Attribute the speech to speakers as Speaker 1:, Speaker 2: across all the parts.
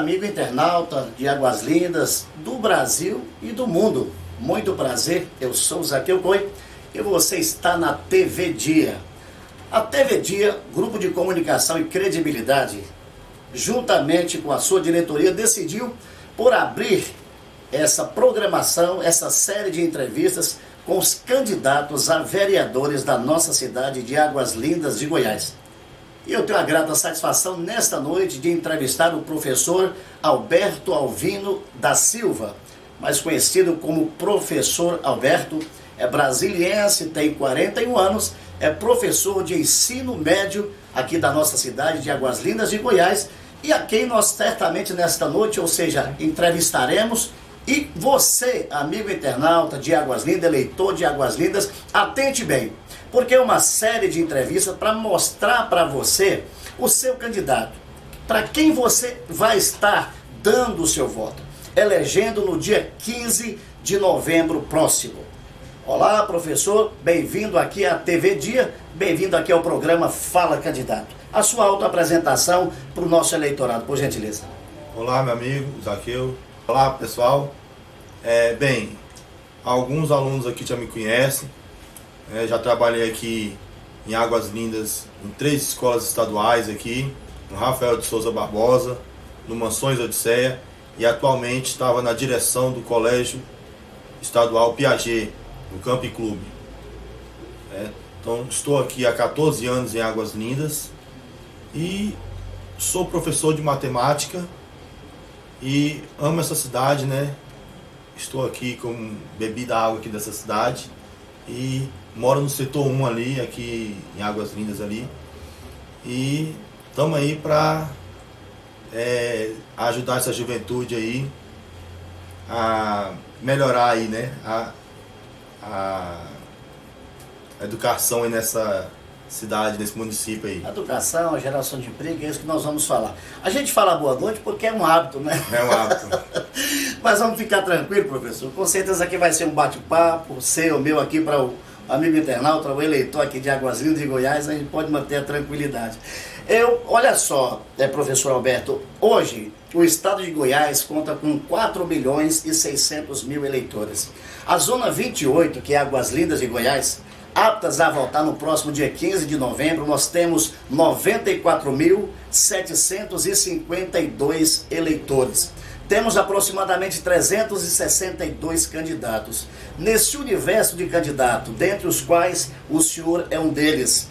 Speaker 1: amigo internauta de Águas Lindas, do Brasil e do mundo. Muito prazer, eu sou o Zaqueu Coi e você está na TV Dia. A TV Dia, Grupo de Comunicação e Credibilidade, juntamente com a sua diretoria, decidiu por abrir essa programação, essa série de entrevistas com os candidatos a vereadores da nossa cidade de Águas Lindas de Goiás. E eu tenho a grata satisfação nesta noite de entrevistar o professor Alberto Alvino da Silva, mais conhecido como Professor Alberto. É brasiliense, tem 41 anos, é professor de ensino médio aqui da nossa cidade de Águas Lindas de Goiás, e a quem nós certamente nesta noite, ou seja, entrevistaremos. E você, amigo internauta de Águas Lindas, eleitor de Águas Lindas, atente bem, porque é uma série de entrevistas para mostrar para você o seu candidato, para quem você vai estar dando o seu voto, elegendo no dia 15 de novembro próximo. Olá, professor, bem-vindo aqui à TV Dia, bem-vindo aqui ao programa Fala Candidato. A sua autoapresentação para o nosso eleitorado, por gentileza.
Speaker 2: Olá, meu amigo Zaqueu. Olá, pessoal. Bem, alguns alunos aqui já me conhecem. Já trabalhei aqui em Águas Lindas em 3 escolas estaduais aqui, no Rafael de Souza Barbosa, no Mansões Odisseia, e atualmente estava na direção do Colégio Estadual Piaget, no Camp Clube. Então, estou aqui há 14 anos em Águas Lindas e sou professor de matemática e amo essa cidade, né? Estou aqui bebi da água aqui dessa cidade e moro no setor 1 ali, aqui em Águas Lindas ali. E estamos aí para ajudar essa juventude aí a melhorar aí, né? A educação aí nessa cidade, nesse município aí.
Speaker 1: Educação, geração de emprego, é isso que nós vamos falar. A gente fala boa noite porque é um hábito, né?
Speaker 2: É um hábito.
Speaker 1: Mas vamos ficar tranquilo, professor. Com certeza aqui vai ser um bate-papo, seu, meu aqui para o amigo internauta, o eleitor aqui de Águas Lindas de Goiás, a gente pode manter a tranquilidade. Olha só, professor Alberto, hoje o estado de Goiás conta com 4.600.000 eleitores. A zona 28, que é Águas Lindas de Goiás, aptas a votar no próximo dia 15 de novembro, nós temos 94.752 eleitores. Temos aproximadamente 362 candidatos. Nesse universo de candidatos, dentre os quais o senhor é um deles,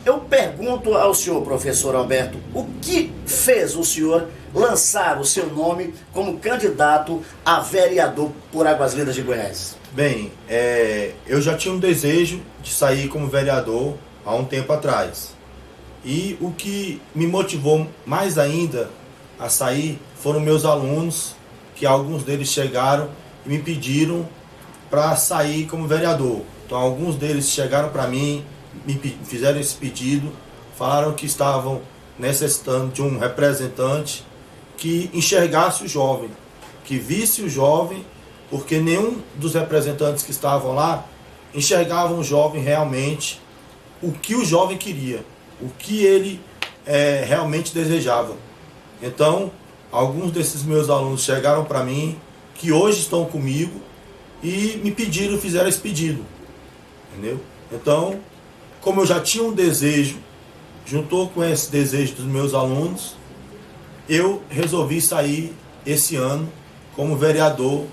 Speaker 1: eu pergunto ao senhor, professor Alberto, o que fez o senhor lançar o seu nome como candidato a vereador por Águas Lindas de Goiás?
Speaker 2: Bem, eu já tinha um desejo de sair como vereador há um tempo atrás. E o que me motivou mais ainda a sair foram meus alunos, que alguns deles chegaram e me pediram para sair como vereador. Então alguns deles chegaram para mim, me fizeram esse pedido, falaram que estavam necessitando de um representante que enxergasse o jovem, que visse o jovem, porque nenhum dos representantes que estavam lá enxergavam o jovem realmente, o que o jovem queria, o que ele realmente desejava. Então, alguns desses meus alunos chegaram para mim, que hoje estão comigo, e me pediram, fizeram esse pedido, entendeu? Então, como eu já tinha um desejo, juntou com esse desejo dos meus alunos, eu resolvi sair esse ano como vereador,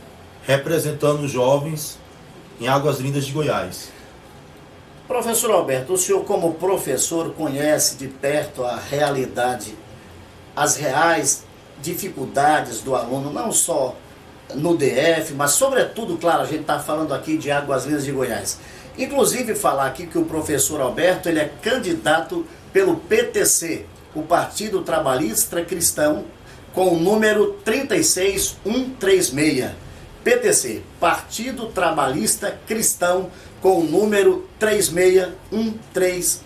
Speaker 2: representando os jovens em Águas Lindas de Goiás.
Speaker 1: Professor Alberto, o senhor como professor conhece de perto a realidade, as reais dificuldades do aluno, não só no DF, mas sobretudo, claro, a gente está falando aqui de Águas Lindas de Goiás. Inclusive falar aqui que o professor Alberto, ele é candidato pelo PTC, o Partido Trabalhista Cristão, com o número 36136. PTC, Partido Trabalhista Cristão, com o número 36136.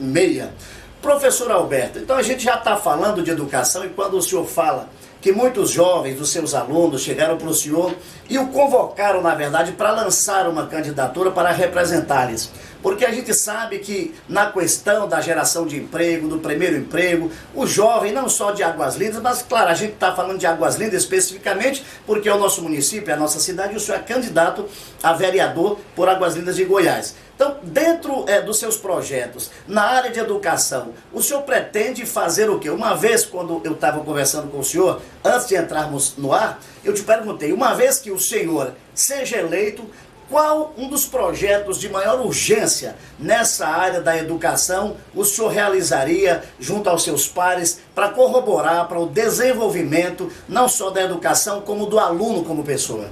Speaker 1: Professor Alberto, então a gente já está falando de educação, e quando o senhor fala que muitos jovens, dos seus alunos, chegaram para o senhor e o convocaram, na verdade, para lançar uma candidatura para representá-los. Porque a gente sabe que na questão da geração de emprego, do primeiro emprego, o jovem, não só de Águas Lindas, mas claro, a gente está falando de Águas Lindas especificamente, porque é o nosso município, é a nossa cidade, e o senhor é candidato a vereador por Águas Lindas de Goiás. Então, dentro dos seus projetos, na área de educação, o senhor pretende fazer o quê? Uma vez, quando eu estava conversando com o senhor, antes de entrarmos no ar, eu te perguntei, uma vez que o senhor seja eleito, qual um dos projetos de maior urgência nessa área da educação o senhor realizaria junto aos seus pares para corroborar para o desenvolvimento não só da educação, como do aluno como pessoa?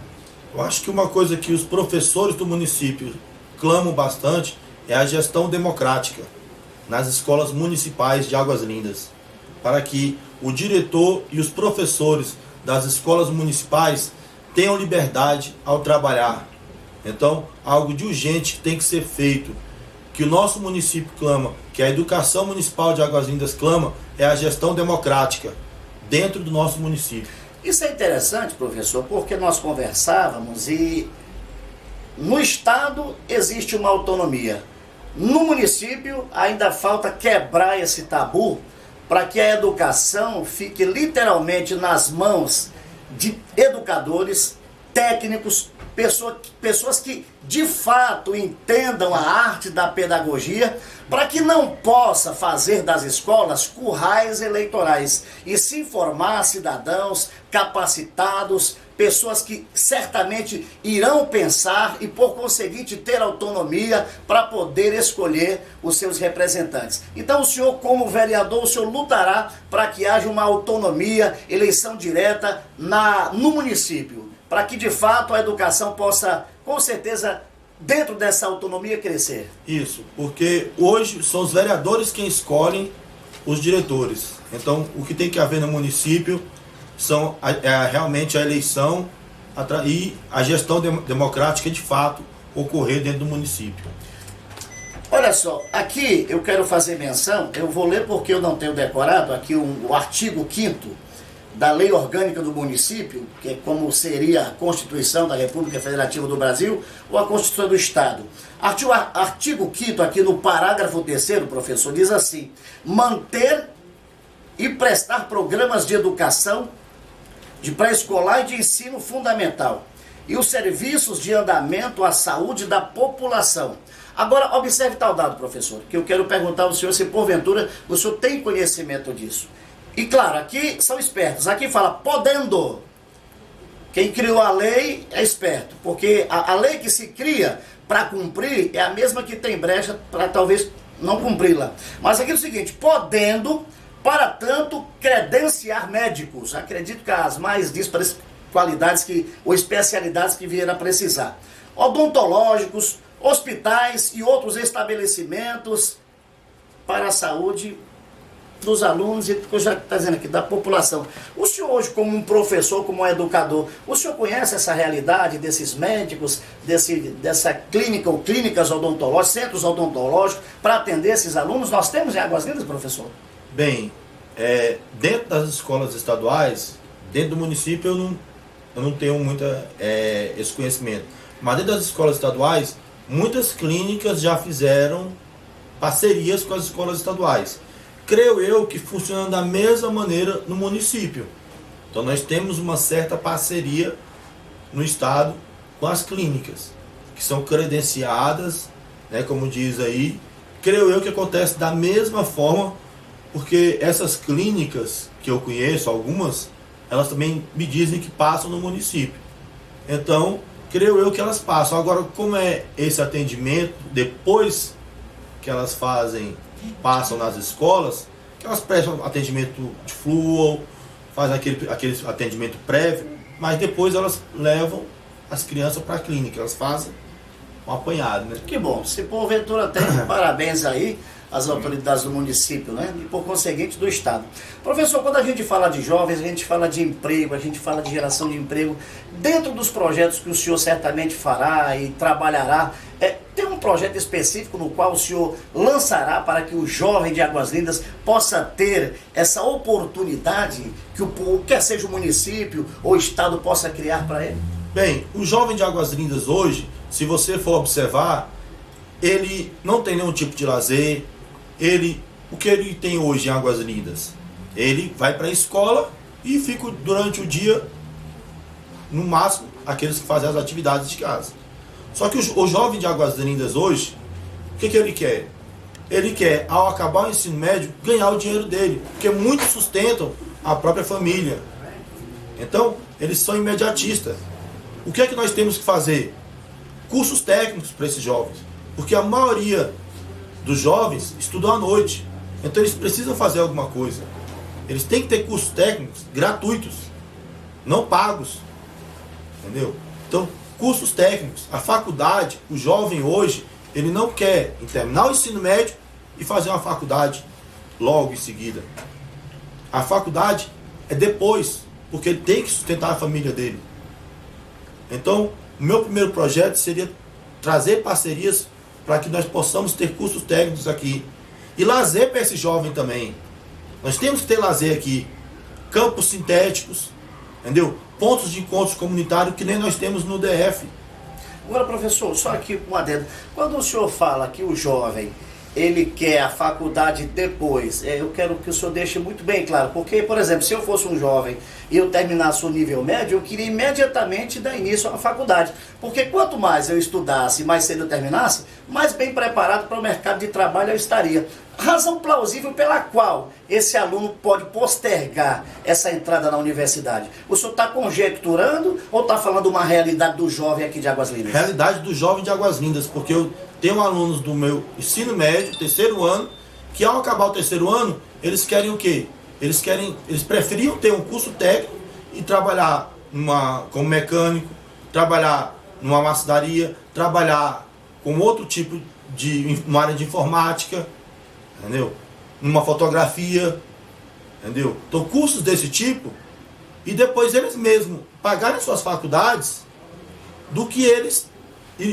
Speaker 2: Eu acho que uma coisa que os professores do município clamam bastante é a gestão democrática nas escolas municipais de Águas Lindas, para que o diretor e os professores das escolas municipais tenham liberdade ao trabalhar. Então, algo de urgente tem que ser feito, que o nosso município clama, que a educação municipal de Águas Lindas clama, é a gestão democrática dentro do nosso município.
Speaker 1: Isso é interessante, professor, porque nós conversávamos e no estado existe uma autonomia. No município ainda falta quebrar esse tabu para que a educação fique literalmente nas mãos de educadores, técnicos, pessoas que de fato entendam a arte da pedagogia, para que não possa fazer das escolas currais eleitorais e se formar cidadãos capacitados, pessoas que certamente irão pensar e por conseguinte ter autonomia para poder escolher os seus representantes. Então o senhor, como vereador, o senhor lutará para que haja uma autonomia, eleição direta no município, para que de fato a educação possa, com certeza, dentro dessa autonomia, crescer.
Speaker 2: Isso, porque hoje são os vereadores quem escolhem os diretores. Então, o que tem que haver no município realmente a eleição e a gestão democrática de fato ocorrer dentro do município.
Speaker 1: Olha só, aqui eu quero fazer menção, eu vou ler porque eu não tenho decorado, aqui o artigo 5º da Lei Orgânica do Município, que é como seria a Constituição da República Federativa do Brasil ou a Constituição do Estado. Artigo 5º, aqui no parágrafo 3º, professor, diz assim: manter e prestar programas de educação, de pré-escolar e de ensino fundamental, e os serviços de andamento à saúde da população. Agora, observe tal dado, professor, que eu quero perguntar ao senhor se porventura o senhor tem conhecimento disso. E claro, aqui são espertos, aqui fala podendo. Quem criou a lei é esperto, porque a lei que se cria para cumprir é a mesma que tem brecha para talvez não cumpri-la. Mas aqui é o seguinte: podendo, para tanto, credenciar médicos. Acredito que as mais díspares qualidades ou especialidades que vier a precisar. Odontológicos, hospitais e outros estabelecimentos para a saúde dos alunos e, já está dizendo aqui, da população. O senhor hoje, como um professor, como um educador, o senhor conhece essa realidade desses médicos, dessa clínica ou clínicas odontológicas, centros odontológicos, para atender esses alunos? Nós temos em Águas Lindas, professor?
Speaker 2: Bem, dentro das escolas estaduais, dentro do município eu não tenho esse conhecimento. Mas dentro das escolas estaduais, muitas clínicas já fizeram parcerias com as escolas estaduais. Creio eu que funciona da mesma maneira no município. Então nós temos uma certa parceria no estado com as clínicas, que são credenciadas, né, como diz aí. Creio eu que acontece da mesma forma, porque essas clínicas que eu conheço, algumas, elas também me dizem que passam no município. Então, creio eu que elas passam. Agora, como é esse atendimento, depois que elas passam nas escolas, que elas prestam atendimento de flúor, fazem aquele atendimento prévio, mas depois elas levam as crianças para a clínica, elas fazem um apanhado, né?
Speaker 1: Que bom, se porventura tem, parabéns aí às autoridades do município, né? E por conseguinte do estado. Professor, quando a gente fala de jovens, a gente fala de emprego, a gente fala de geração de emprego, dentro dos projetos que o senhor certamente fará e trabalhará, tem um projeto específico no qual o senhor lançará para que o jovem de Águas Lindas possa ter essa oportunidade que quer seja o município ou o estado possa criar para ele?
Speaker 2: Bem, o jovem de Águas Lindas hoje, se você for observar, ele não tem nenhum tipo de lazer. O que ele tem hoje em Águas Lindas? Ele vai para a escola e fica durante o dia, no máximo, aqueles que fazem as atividades de casa. Só que o jovem de Águas Lindas hoje, o que ele quer? Ele quer, ao acabar o ensino médio, ganhar o dinheiro dele, porque muitos sustentam a própria família. Então, eles são imediatistas. O que é que nós temos que fazer? Cursos técnicos para esses jovens, porque a maioria dos jovens estudam à noite, então eles precisam fazer alguma coisa. Eles têm que ter cursos técnicos gratuitos, não pagos, entendeu? Então, cursos técnicos, a faculdade, o jovem hoje, ele não quer terminar o ensino médio e fazer uma faculdade logo em seguida. A faculdade é depois, porque ele tem que sustentar a família dele. Então, o meu primeiro projeto seria trazer parcerias para que nós possamos ter cursos técnicos aqui. E lazer para esse jovem também. Nós temos que ter lazer aqui. Campos sintéticos, entendeu? Pontos de encontros comunitários que nem nós temos no DF.
Speaker 1: Agora, professor, só aqui um adendo. Quando o senhor fala que o jovem, ele quer a faculdade depois, eu quero que o senhor deixe muito bem claro, porque, por exemplo, se eu fosse um jovem e eu terminasse o nível médio, eu queria imediatamente dar início à faculdade, porque quanto mais eu estudasse e mais cedo eu terminasse, mais bem preparado para o mercado de trabalho eu estaria. Razão plausível pela qual esse aluno pode postergar essa entrada na universidade. O senhor está conjecturando ou está falando uma realidade do jovem aqui de Águas Lindas?
Speaker 2: Realidade do jovem de Águas Lindas, porque eu tenho alunos do meu ensino médio, terceiro ano, que ao acabar o terceiro ano, eles querem o quê? Eles preferiam ter um curso técnico e trabalhar como mecânico, trabalhar numa maçonaria, trabalhar com outro tipo uma área de informática, entendeu? Numa fotografia, entendeu? Então, cursos desse tipo, e depois eles mesmos pagarem suas faculdades, do que eles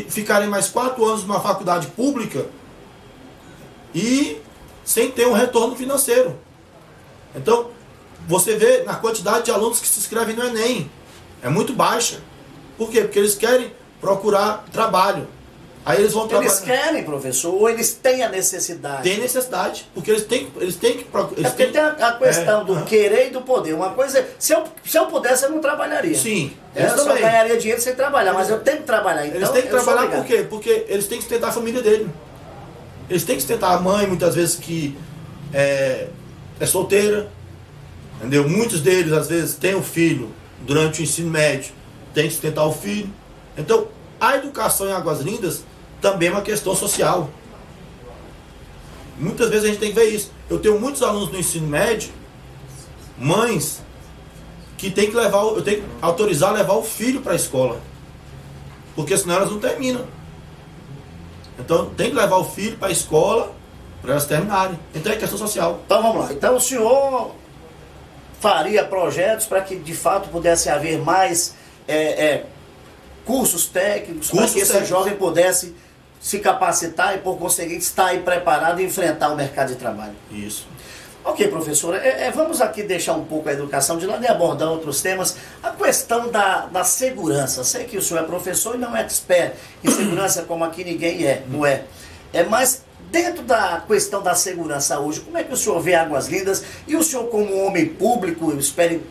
Speaker 2: ficarem mais 4 anos numa faculdade pública e sem ter um retorno financeiro. Então, você vê na quantidade de alunos que se inscrevem no Enem, é muito baixa. Por quê? Porque eles querem procurar trabalho. Aí eles vão trabalhar.
Speaker 1: Eles querem, professor, ou eles têm a necessidade?
Speaker 2: Tem necessidade, porque eles têm que procurar.
Speaker 1: Porque tem a questão do querer e do poder. Uma coisa, se eu pudesse, eu não trabalharia.
Speaker 2: Sim,
Speaker 1: eu só ganharia dinheiro sem trabalhar, mas eu tenho que trabalhar. Então,
Speaker 2: eles têm que trabalhar por quê? Porque eles têm que sustentar a família dele. Eles têm que sustentar a mãe, muitas vezes que é solteira, entendeu? Muitos deles, às vezes, têm um filho durante o ensino médio, tem que sustentar o filho. Então, a educação em Águas Lindas também é uma questão social. Muitas vezes a gente tem que ver isso. Eu tenho muitos alunos no ensino médio, mães, que tem que eu tenho que autorizar a levar o filho para a escola, porque senão elas não terminam. Então tem que levar o filho para a escola para elas terminarem. Então é questão social.
Speaker 1: Então vamos lá. Então o senhor faria projetos para que de fato pudesse haver mais cursos técnicos, para que esse jovem pudesse se capacitar e por conseguinte estar aí preparado e enfrentar o mercado de trabalho.
Speaker 2: Isso.
Speaker 1: Ok, professora, vamos aqui deixar um pouco a educação de lado e abordar outros temas. A questão da segurança. Sei que o senhor é professor e não é expert em segurança, como aqui ninguém não é. Mas dentro da questão da segurança hoje, como é que o senhor vê Águas Lindas? E o senhor, como homem público, eu espero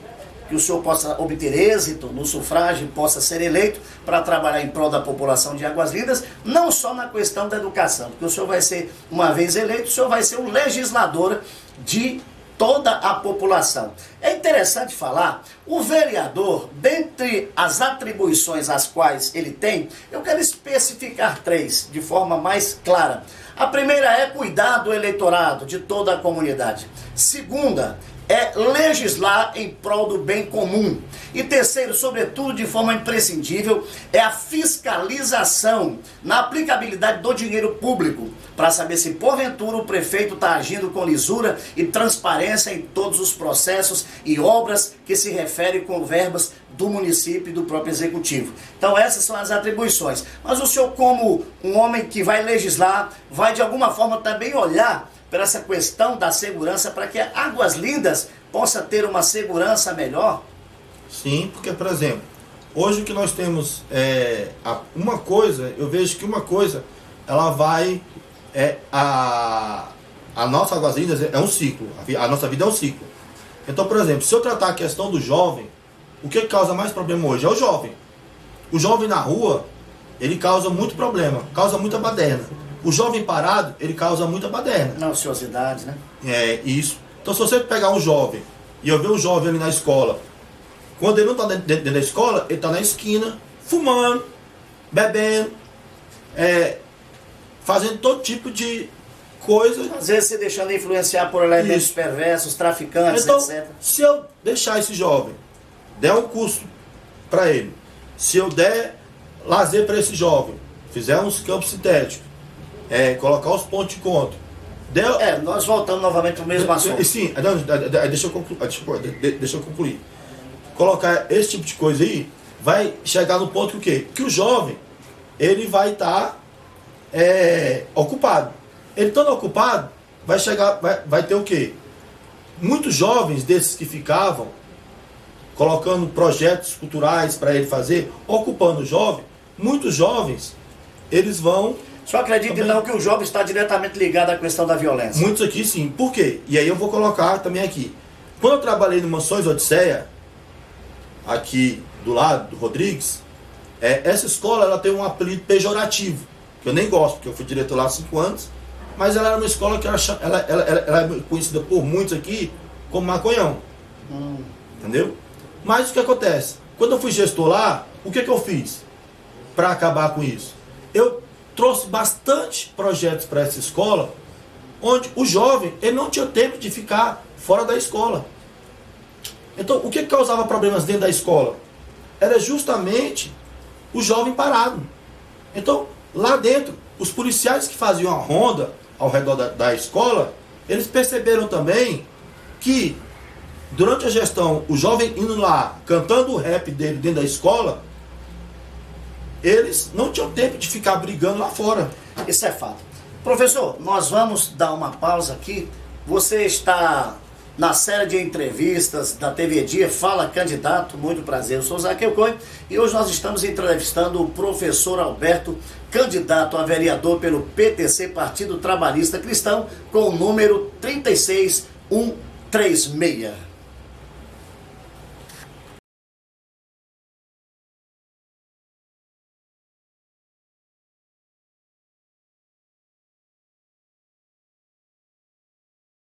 Speaker 1: que o senhor possa obter êxito no sufrágio, possa ser eleito para trabalhar em prol da população de Águas Lindas, não só na questão da educação, porque o senhor vai ser, uma vez eleito, o senhor vai ser um legislador de toda a população. É interessante falar, o vereador, dentre as atribuições as quais ele tem, eu quero especificar 3 de forma mais clara. A primeira é cuidar do eleitorado, de toda a comunidade. Segunda, é legislar em prol do bem comum. E terceiro, sobretudo de forma imprescindível, é a fiscalização na aplicabilidade do dinheiro público, para saber se porventura o prefeito está agindo com lisura e transparência em todos os processos e obras que se referem com verbas do município e do próprio executivo. Então essas são as atribuições. Mas o senhor, como um homem que vai legislar, vai de alguma forma também olhar para essa questão da segurança, para que Águas Lindas possa ter uma segurança melhor?
Speaker 2: Sim, porque, por exemplo, Hoje o que nós temos uma coisa, eu vejo que uma coisa, ela vai, a nossa Águas Lindas é um ciclo, a nossa vida é um ciclo. Então, por exemplo, se eu tratar a questão do jovem, o que causa mais problema hoje é o jovem. O jovem na rua, ele causa muito problema, causa muita baderna. O jovem parado, ele causa muita baderna.
Speaker 1: Na ociosidade, né?
Speaker 2: É, isso. Então, se você pegar um jovem, e eu ver um jovem ali na escola, quando ele não está dentro da escola, ele está na esquina, fumando, bebendo, fazendo todo tipo de coisa.
Speaker 1: Às vezes se deixando influenciar por elementos perversos, traficantes,
Speaker 2: então,
Speaker 1: etc.
Speaker 2: Se eu deixar esse jovem, der um curso para ele, se eu der lazer para esse jovem, fizer uns campos sintéticos, colocar os pontos de encontro,
Speaker 1: nós voltamos novamente para o mesmo assunto.
Speaker 2: Sim, deixa eu concluir. Colocar esse tipo de coisa aí, vai chegar no ponto que o quê? Que o jovem, ele vai estar ocupado. Ele estando ocupado, vai ter o quê? Muitos jovens desses que ficavam colocando projetos culturais para ele fazer, ocupando o jovem, muitos jovens, eles vão...
Speaker 1: Só acredita
Speaker 2: também,
Speaker 1: então que o jovem está diretamente ligado à questão da violência?
Speaker 2: Muitos aqui sim. Por quê? E aí eu vou colocar também aqui. Quando eu trabalhei no Mansões Odisseia, aqui do lado do Rodrigues, essa escola ela tem um apelido pejorativo, que eu nem gosto, porque eu fui diretor lá há 5 anos, mas ela era uma escola que ela é conhecida por muitos aqui como maconhão. Entendeu? Mas o que acontece? Quando eu fui gestor lá, o que eu fiz para acabar com isso? Eu trouxe bastante projetos para essa escola, onde o jovem ele não tinha tempo de ficar fora da escola. Então, o que causava problemas dentro da escola? Era justamente o jovem parado. Então, lá dentro, os policiais que faziam a ronda ao redor da escola, eles perceberam também que, durante a gestão, o jovem indo lá, cantando o rap dele dentro da escola, eles não tinham tempo de ficar brigando lá fora.
Speaker 1: Isso é fato. Professor, nós vamos dar uma pausa aqui. Você está na série de entrevistas da TV Dia, Fala Candidato, muito prazer. Eu sou o Zaqueu Cohen e hoje nós estamos entrevistando o professor Alberto, candidato a vereador pelo PTC, Partido Trabalhista Cristão, com o número 36136.